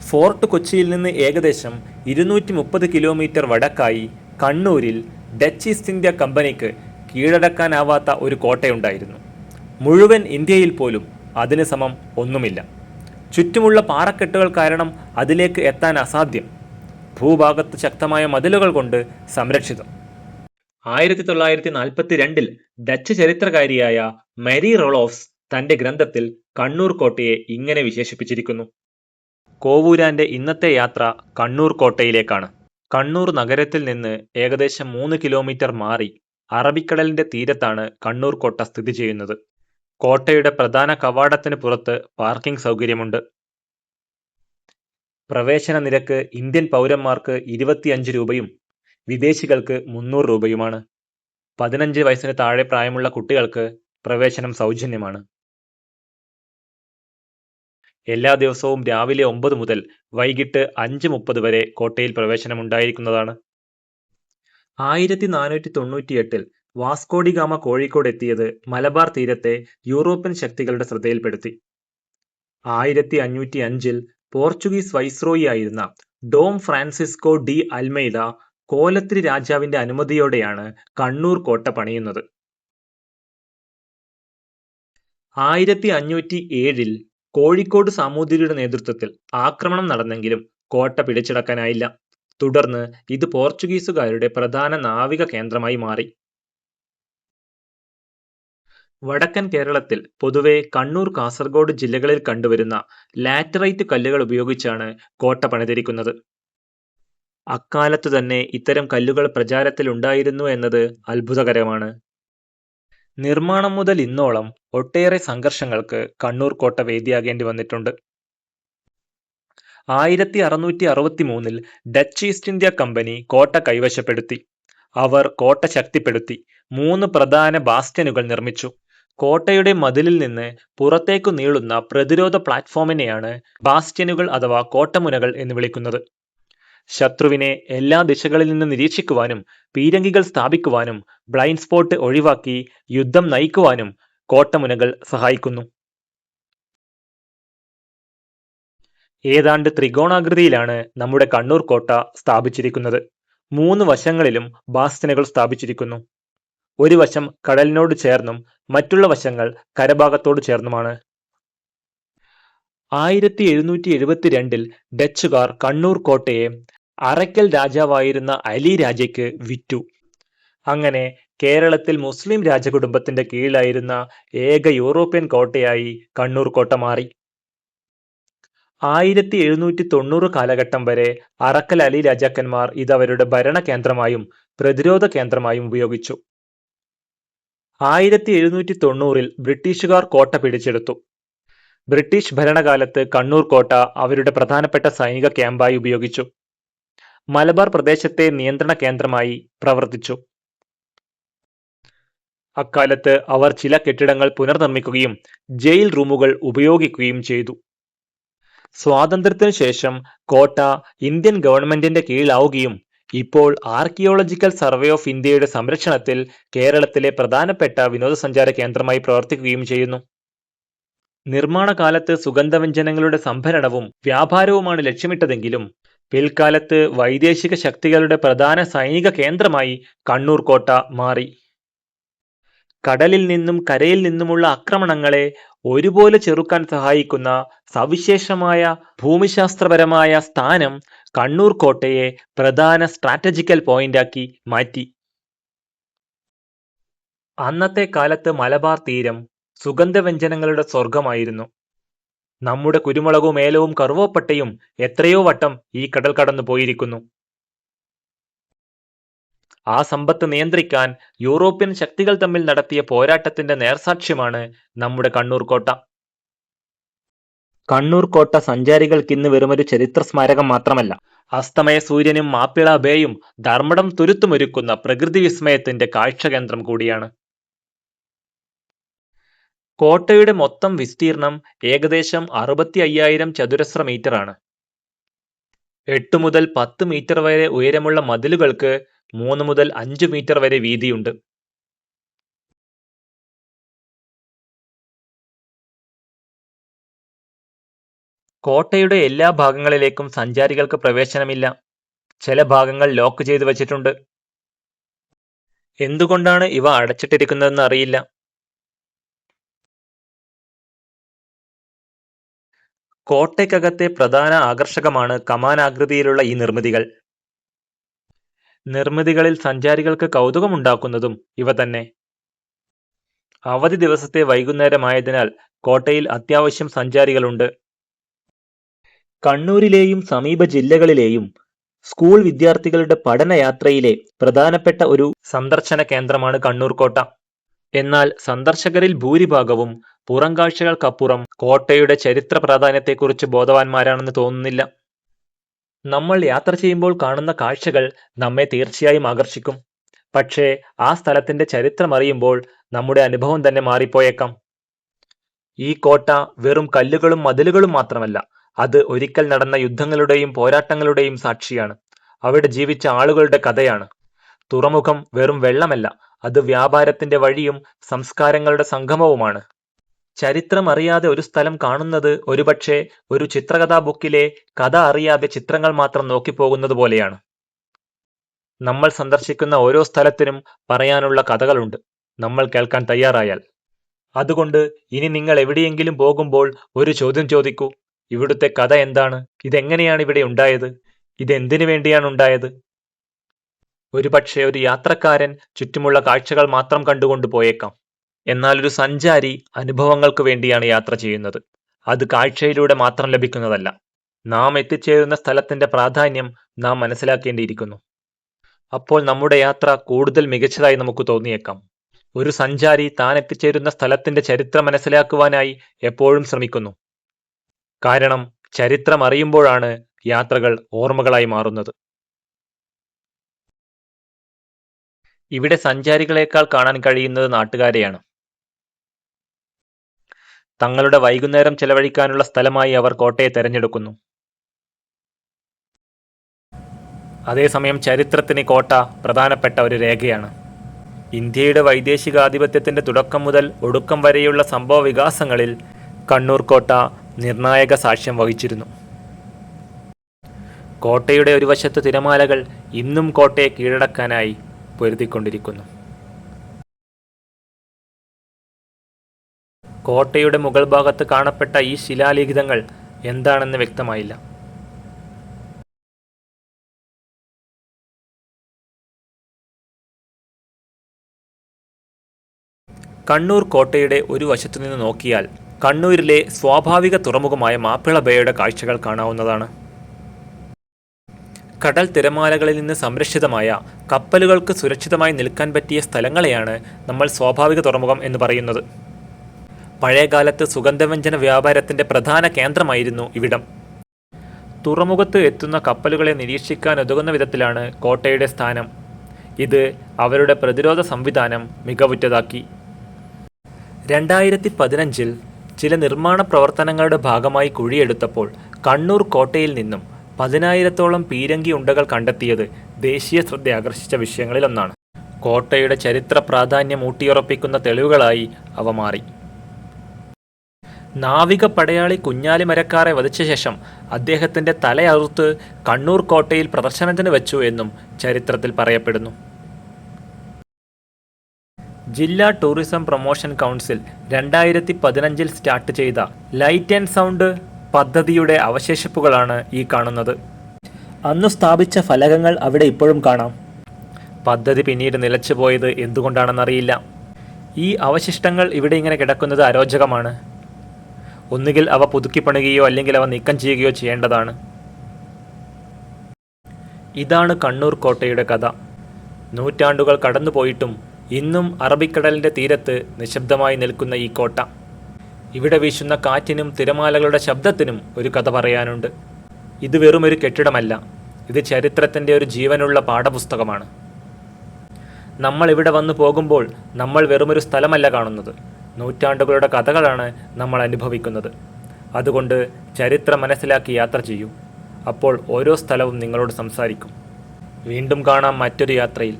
Fort കൊച്ചിയിൽ നിന്ന് ഏകദേശം 230 കിലോമീറ്റർ വടക്കായി കണ്ണൂരിൽ ഡച്ച് ഈസ്റ്റ് ഇന്ത്യ കമ്പനിക്ക് കീഴടക്കാനാവാത്ത ഒരു കോട്ടയുണ്ടായിരുന്നു. മുഴുവൻ ഇന്ത്യയിൽ പോലും അതിന് സമം ഒന്നുമില്ല. ചുറ്റുമുള്ള പാറക്കെട്ടുകൾ കാരണം അതിലേക്ക് എത്താൻ അസാധ്യം. ഭൂഭാഗത്ത് ശക്തമായ മതിലുകൾ കൊണ്ട് സംരക്ഷിതം. 1942 ഡച്ച് ചരിത്രകാരിയായ മരി റോളോഫ്സ് തന്റെ ഗ്രന്ഥത്തിൽ കണ്ണൂർ കോട്ടയെ ഇങ്ങനെ വിശേഷിപ്പിച്ചിരിക്കുന്നു. കോവൂരാന്റെ ഇന്നത്തെ യാത്ര കണ്ണൂർ കോട്ടയിലേക്കാണ്. കണ്ണൂർ നഗരത്തിൽ നിന്ന് ഏകദേശം 3 കിലോമീറ്റർ മാറി അറബിക്കടലിന്റെ തീരത്താണ് കണ്ണൂർ കോട്ട സ്ഥിതി ചെയ്യുന്നത്. കോട്ടയുടെ പ്രധാന കവാടത്തിന് പുറത്ത് പാർക്കിംഗ് സൗകര്യമുണ്ട്. പ്രവേശന നിരക്ക് ഇന്ത്യൻ പൗരന്മാർക്ക് 25 രൂപയും വിദേശികൾക്ക് 300 രൂപയുമാണ്. 15 വയസ്സിന് താഴെ പ്രായമുള്ള കുട്ടികൾക്ക് പ്രവേശനം സൗജന്യമാണ്. എല്ലാ ദിവസവും രാവിലെ 9 മുതൽ വൈകിട്ട് 5:30 വരെ കോട്ടയിൽ പ്രവേശനമുണ്ടായിരിക്കുന്നതാണ്. 1498 വാസ്കോ ഡി ഗാമ കോഴിക്കോട് എത്തിയത് മലബാർ തീരത്തെ യൂറോപ്യൻ ശക്തികളുടെ ശ്രദ്ധയിൽപ്പെടുത്തി. 1505 പോർച്ചുഗീസ് വൈസ്രോയി ആയിരുന്ന ഡോം ഫ്രാൻസിസ്കോ ഡി അൽമെയ്ദ കോലത്തിരി രാജാവിന്റെ അനുമതിയോടെയാണ് കണ്ണൂർ കോട്ട പണിയുന്നത്. 1507 കോഴിക്കോട് സാമൂതിരിയുടെ നേതൃത്വത്തിൽ ആക്രമണം നടന്നെങ്കിലും കോട്ട പിടിച്ചടക്കാനായില്ല. തുടർന്ന് ഇത് പോർച്ചുഗീസുകാരുടെ പ്രധാന നാവിക കേന്ദ്രമായി മാറി. വടക്കൻ കേരളത്തിൽ പൊതുവെ കണ്ണൂർ, കാസർഗോഡ് ജില്ലകളിൽ കണ്ടുവരുന്ന ലാറ്ററൈറ്റ് കല്ലുകൾ ഉപയോഗിച്ചാണ് കോട്ട പണിതിരിക്കുന്നത്. അക്കാലത്തു തന്നെ ഇത്തരം കല്ലുകൾ പ്രചാരത്തിലുണ്ടായിരുന്നു എന്നത് അത്ഭുതകരമാണ്. നിർമ്മാണം മുതൽ ഇന്നോളം ഒട്ടേറെ സംഘർഷങ്ങൾക്ക് കണ്ണൂർ കോട്ട വേദിയാകേണ്ടി വന്നിട്ടുണ്ട്. 1663 ഡച്ച് ഈസ്റ്റ് ഇന്ത്യ കമ്പനി കോട്ട കൈവശപ്പെടുത്തി. അവർ കോട്ട ശക്തിപ്പെടുത്തി 3 പ്രധാന ബാസ്റ്റനുകൾ നിർമ്മിച്ചു. കോട്ടയുടെ മതിലിൽ നിന്ന് പുറത്തേക്കു നീളുന്ന പ്രതിരോധ പ്ലാറ്റ്ഫോമിനെയാണ് ബാസ്റ്റ്യനുകൾ അഥവാ കോട്ടമുനകൾ എന്ന് വിളിക്കുന്നത്. ശത്രുവിനെ എല്ലാ ദിശകളിൽ നിന്ന് നിരീക്ഷിക്കുവാനും പീരങ്കികൾ സ്ഥാപിക്കുവാനും ബ്ലൈൻഡ് സ്പോട്ട് ഒഴിവാക്കി യുദ്ധം നയിക്കുവാനും കോട്ടമുനകൾ സഹായിക്കുന്നു. ഏതാണ്ട് ത്രികോണാകൃതിയിലാണ് നമ്മുടെ കണ്ണൂർ കോട്ട സ്ഥാപിച്ചിരിക്കുന്നത്. 3 വശങ്ങളിലും ബാസ്റ്റനുകൾ സ്ഥാപിച്ചിരിക്കുന്നു. ഒരു വശം കടലിനോട് ചേർന്നും മറ്റുള്ള വശങ്ങൾ കരഭാഗത്തോട് ചേർന്നുമാണ്. 1772 ഡച്ചുകാർ കണ്ണൂർ കോട്ടയെ അറയ്ക്കൽ രാജാവായിരുന്ന അലി രാജയ്ക്ക് വിറ്റു. അങ്ങനെ കേരളത്തിൽ മുസ്ലിം രാജകുടുംബത്തിന്റെ കീഴിലായിരുന്ന ഏക യൂറോപ്യൻ കോട്ടയായി കണ്ണൂർ കോട്ട മാറി. 1790 കാലഘട്ടം വരെ അറക്കൽ അലി രാജാക്കന്മാർ ഇത് അവരുടെ ഭരണ കേന്ദ്രമായും പ്രതിരോധ കേന്ദ്രമായും ഉപയോഗിച്ചു. 1790 ബ്രിട്ടീഷുകാർ കോട്ട പിടിച്ചെടുത്തു. ബ്രിട്ടീഷ് ഭരണകാലത്ത് കണ്ണൂർ കോട്ട അവരുടെ പ്രധാനപ്പെട്ട സൈനിക ക്യാമ്പായി ഉപയോഗിച്ചു. മലബാർ പ്രദേശത്തെ നിയന്ത്രണ കേന്ദ്രമായി പ്രവർത്തിച്ചു. അക്കാലത്ത് അവർ ചില കെട്ടിടങ്ങൾ പുനർനിർമ്മിക്കുകയും ജയിൽ റൂമുകൾ ഉപയോഗിക്കുകയും ചെയ്തു. സ്വാതന്ത്ര്യത്തിനു ശേഷം കോട്ട ഇന്ത്യൻ ഗവൺമെന്റിന്റെ കീഴിലാവുകയും ഇപ്പോൾ ആർക്കിയോളജിക്കൽ സർവേ ഓഫ് ഇന്ത്യയുടെ സംരക്ഷണത്തിൽ കേരളത്തിലെ പ്രധാനപ്പെട്ട വിനോദസഞ്ചാര കേന്ദ്രമായി പ്രവർത്തിക്കുകയും ചെയ്യുന്നു. നിർമ്മാണ കാലത്ത് സുഗന്ധവ്യഞ്ജനങ്ങളുടെ സംഭരണവും വ്യാപാരവുമാണ് ലക്ഷ്യമിട്ടതെങ്കിലും പിൽക്കാലത്ത് വൈദേശിക ശക്തികളുടെ പ്രധാന സൈനിക കേന്ദ്രമായി കണ്ണൂർ കോട്ട മാറി. കടലിൽ നിന്നും കരയിൽ നിന്നുമുള്ള ആക്രമണങ്ങളെ ഒരുപോലെ ചെറുക്കാൻ സഹായിക്കുന്ന സവിശേഷമായ ഭൂമിശാസ്ത്രപരമായ സ്ഥാനം കണ്ണൂർ കോട്ടയെ പ്രധാന സ്ട്രാറ്റജിക്കൽ പോയിന്റാക്കി മാറ്റി. അന്നത്തെ കാലത്ത് മലബാർ തീരം സുഗന്ധവ്യഞ്ജനങ്ങളുടെ സ്വർഗമായിരുന്നു. നമ്മുടെ കുരുമുളകും ഏലവും കറുവപ്പട്ടയും എത്രയോ വട്ടം ഈ കടൽ കടന്നു പോയിരിക്കുന്നു. ആ സമ്പത്ത് നിയന്ത്രിക്കാൻ യൂറോപ്യൻ ശക്തികൾ തമ്മിൽ നടത്തിയ പോരാട്ടത്തിന്റെ നേർസാക്ഷ്യമാണ് നമ്മുടെ കണ്ണൂർ കോട്ട. കണ്ണൂർ കോട്ട സഞ്ചാരികൾക്ക് ഇന്ന് വെറുമൊരു ചരിത്ര സ്മാരകം മാത്രമല്ല, അസ്തമയ സൂര്യനും മാപ്പിള ബേയും ധർമ്മടം തുരുത്തുമൊരുക്കുന്ന പ്രകൃതി വിസ്മയത്തിന്റെ കാഴ്ചകേന്ദ്രം കൂടിയാണ്. കോട്ടയുടെ മൊത്തം വിസ്തീർണം ഏകദേശം 65,000 ചതുരശ്ര മീറ്റർ ആണ്. 8 മുതൽ 10 മീറ്റർ വരെ ഉയരമുള്ള മതിലുകൾക്ക് 3 മുതൽ 5 മീറ്റർ വരെ വീതിയുണ്ട്. കോട്ടയുടെ എല്ലാ ഭാഗങ്ങളിലേക്കും സഞ്ചാരികൾക്ക് പ്രവേശനമില്ല. ചില ഭാഗങ്ങൾ ലോക്ക് ചെയ്തു വച്ചിട്ടുണ്ട്. എന്തുകൊണ്ടാണ് ഇവ അടച്ചിട്ടിരിക്കുന്നതെന്ന് അറിയില്ല. കോട്ടയ്ക്കകത്തെ പ്രധാന ആകർഷകമാണ് കമാനാകൃതിയിലുള്ള ഈ നിർമ്മിതികൾ. നിർമ്മിതികളിൽ സഞ്ചാരികൾക്ക് കൗതുകമുണ്ടാക്കുന്നതും ഇവ തന്നെ. അവധി ദിവസത്തെ വൈകുന്നേരമായതിനാൽ കോട്ടയിൽ അത്യാവശ്യം സഞ്ചാരികളുണ്ട്. കണ്ണൂരിലെയും സമീപ ജില്ലകളിലെയും സ്കൂൾ വിദ്യാർത്ഥികളുടെ പഠനയാത്രയിലെ പ്രധാനപ്പെട്ട ഒരു സന്ദർശന കേന്ദ്രമാണ് കണ്ണൂർ കോട്ട. എന്നാൽ സന്ദർശകരിൽ ഭൂരിഭാഗവും പുറംകാഴ്ചകൾക്കപ്പുറം കോട്ടയുടെ ചരിത്ര പ്രാധാന്യത്തെക്കുറിച്ച് ബോധവാന്മാരാണെന്ന് തോന്നുന്നില്ല. നമ്മൾ യാത്ര ചെയ്യുമ്പോൾ കാണുന്ന കാഴ്ചകൾ നമ്മെ തീർച്ചയായും ആകർഷിക്കും. പക്ഷേ ആ സ്ഥലത്തിന്റെ ചരിത്രമറിയുമ്പോൾ നമ്മുടെ അനുഭവം തന്നെ മാറിപ്പോയേക്കാം. ഈ കോട്ട വെറും കല്ലുകളും മതിലുകളും മാത്രമല്ല, അത് ഒരിക്കൽ നടന്ന യുദ്ധങ്ങളുടെയും പോരാട്ടങ്ങളുടെയും സാക്ഷിയാണ്. അവിടെ ജീവിച്ച ആളുകളുടെ കഥയാണ്. തുറമുഖം വെറും വെള്ളമല്ല, അത് വ്യാപാരത്തിന്റെ വഴിയും സംസ്കാരങ്ങളുടെ സംഗമവുമാണ്. ചരിത്രം അറിയാതെ ഒരു സ്ഥലം കാണുന്നത് ഒരുപക്ഷെ ഒരു ചിത്രകഥാ ബുക്കിലെ കഥ അറിയാതെ ചിത്രങ്ങൾ മാത്രം നോക്കിപ്പോകുന്നത് പോലെയാണ്. നമ്മൾ സന്ദർശിക്കുന്ന ഓരോ സ്ഥലത്തിനും പറയാനുള്ള കഥകളുണ്ട്, നമ്മൾ കേൾക്കാൻ തയ്യാറായാൽ. അതുകൊണ്ട് ഇനി നിങ്ങൾ എവിടെയെങ്കിലും പോകുമ്പോൾ ഒരു ചോദ്യം ചോദിക്കൂ: ഇവിടുത്തെ കഥ എന്താണ്? ഇതെങ്ങനെയാണ് ഇവിടെ ഉണ്ടായത്? ഇതെന്തിനു വേണ്ടിയാണ് ഉണ്ടായത്? ഒരുപക്ഷെ ഒരു യാത്രക്കാരൻ ചുറ്റുമുള്ള കാഴ്ചകൾ മാത്രം കണ്ടുകൊണ്ട് പോയേക്കാം. എന്നാൽ ഒരു സഞ്ചാരി അനുഭവങ്ങൾക്ക് വേണ്ടിയാണ് യാത്ര ചെയ്യുന്നത്. അത് കാഴ്ചയിലൂടെ മാത്രം ലഭിക്കുന്നതല്ല. നാം എത്തിച്ചേരുന്ന സ്ഥലത്തിന്റെ പ്രാധാന്യം നാം മനസ്സിലാക്കേണ്ടിയിരിക്കുന്നു. അപ്പോൾ നമ്മുടെ യാത്ര കൂടുതൽ മികച്ചതായി നമുക്ക് തോന്നിയേക്കാം. ഒരു സഞ്ചാരി താൻ എത്തിച്ചേരുന്ന സ്ഥലത്തിന്റെ ചരിത്രം മനസ്സിലാക്കുവാനായി എപ്പോഴും ശ്രമിക്കുന്നു. കാരണം ചരിത്രം അറിയുമ്പോഴാണ് യാത്രകൾ ഓർമ്മകളായി മാറുന്നത്. ഇവിടെ സഞ്ചാരികളെക്കാൾ കാണാൻ കഴിയുന്നത് നാട്ടുകാരെയാണ്. തങ്ങളുടെ വൈകുന്നേരം ചെലവഴിക്കാനുള്ള സ്ഥലമായി അവർ കോട്ടയെ തെരഞ്ഞെടുക്കുന്നു. അതേസമയം ചരിത്രത്തിന് കോട്ട പ്രധാനപ്പെട്ട ഒരു രേഖയാണ്. ഇന്ത്യയുടെ വൈദേശികാധിപത്യത്തിന്റെ തുടക്കം മുതൽ ഒടുക്കം വരെയുള്ള സംഭവ വികാസങ്ങളിൽ കണ്ണൂർ കോട്ട നിർണായക സാക്ഷ്യം വഹിച്ചിരുന്നു. കോട്ടയുടെ ഒരു വശത്ത് തിരമാലകൾ ഇന്നും കോട്ടയെ കീഴടക്കാനായി പൊരുതിക്കൊണ്ടിരിക്കുന്നു. കോട്ടയുടെ മുകൾ ഭാഗത്ത് കാണപ്പെട്ട ഈ ശിലാലിഖിതങ്ങൾ എന്താണെന്ന് വ്യക്തമായില്ല. കണ്ണൂർ കോട്ടയുടെ ഒരു വശത്തു നിന്ന് നോക്കിയാൽ കണ്ണൂരിലെ സ്വാഭാവിക തുറമുഖമായ മാപ്പിള ബേയുടെ കാഴ്ചകൾ കാണാവുന്നതാണ്. കടൽ തിരമാലകളിൽ നിന്ന് സംരക്ഷിതമായ കപ്പലുകൾക്ക് സുരക്ഷിതമായി നിൽക്കാൻ പറ്റിയ സ്ഥലങ്ങളെയാണ് നമ്മൾ സ്വാഭാവിക തുറമുഖം എന്ന് പറയുന്നത്. പഴയകാലത്ത് സുഗന്ധവ്യഞ്ജന വ്യാപാരത്തിന്റെ പ്രധാന കേന്ദ്രമായിരുന്നു ഇവിടം. തുറമുഖത്ത് എത്തുന്ന കപ്പലുകളെ നിരീക്ഷിക്കാൻ ഉതകുന്ന വിധത്തിലാണ് കോട്ടയുടെ സ്ഥാനം. ഇത് അവരുടെ പ്രതിരോധ സംവിധാനം മികവുറ്റതാക്കി. 2015 ചില നിർമ്മാണ പ്രവർത്തനങ്ങളുടെ ഭാഗമായി കുഴിയെടുത്തപ്പോൾ കണ്ണൂർ കോട്ടയിൽ നിന്നും 10,000-ഓളം പീരങ്കി ഉണ്ടകൾ കണ്ടെത്തിയത് ദേശീയ ശ്രദ്ധ ആകർഷിച്ച വിഷയങ്ങളിലൊന്നാണ്. കോട്ടയുടെ ചരിത്ര പ്രാധാന്യം ഊട്ടിയുറപ്പിക്കുന്ന തെളിവുകളായി അവ മാറി. നാവിക പടയാളി കുഞ്ഞാലി മരക്കാറെ വധിച്ച ശേഷം അദ്ദേഹത്തിന്റെ തല അറുത്ത് കണ്ണൂർ കോട്ടയിൽ പ്രദർശനത്തിന് വെച്ചു എന്നും ചരിത്രത്തിൽ പറയപ്പെടുന്നു. ജില്ലാ ടൂറിസം പ്രൊമോഷൻ കൗൺസിൽ 2015 സ്റ്റാർട്ട് ചെയ്ത ലൈറ്റ് ആൻഡ് സൗണ്ട് പദ്ധതിയുടെ അവശേഷിപ്പുകളാണ് ഈ കാണുന്നത്. അന്നു സ്ഥാപിച്ച ഫലകങ്ങൾ അവിടെ ഇപ്പോഴും കാണാം. പദ്ധതി പിന്നീട് നിലച്ചുപോയത് എന്തുകൊണ്ടാണെന്നറിയില്ല. ഈ അവശിഷ്ടങ്ങൾ ഇവിടെ ഇങ്ങനെ കിടക്കുന്നത് അരോചകമാണ്. ഒന്നുകിൽ അവ പുതുക്കിപ്പണിയുകയോ അല്ലെങ്കിൽ അവ നീക്കം ചെയ്യുകയോ ചെയ്യേണ്ടതാണ്. ഇതാണ് കണ്ണൂർ കോട്ടയുടെ കഥ. നൂറ്റാണ്ടുകൾ കടന്നുപോയിട്ടും ഇന്നും അറബിക്കടലിന്റെ തീരത്ത് നിശബ്ദമായി നിൽക്കുന്ന ഈ കോട്ട. ഇവിടെ വീശുന്ന കാറ്റിനും തിരമാലകളുടെ ശബ്ദത്തിനും ഒരു കഥ പറയാനുണ്ട്. ഇത് വെറുമൊരു കെട്ടിടമല്ല, ഇത് ചരിത്രത്തിന്റെ ഒരു ജീവനുള്ള പാഠപുസ്തകമാണ്. നമ്മൾ ഇവിടെ വന്നു പോകുമ്പോൾ നമ്മൾ വെറുമൊരു സ്ഥലമല്ല കാണുന്നത്, നൂറ്റാണ്ടുകളുടെ കഥകളാണ് നമ്മൾ അനുഭവിക്കുന്നത്. അതുകൊണ്ട് ചരിത്രം മനസ്സിലാക്കി യാത്ര ചെയ്യൂ. അപ്പോൾ ഓരോ സ്ഥലവും നിങ്ങളോട് സംസാരിക്കും. വീണ്ടും കാണാം മറ്റൊരു യാത്രയിൽ.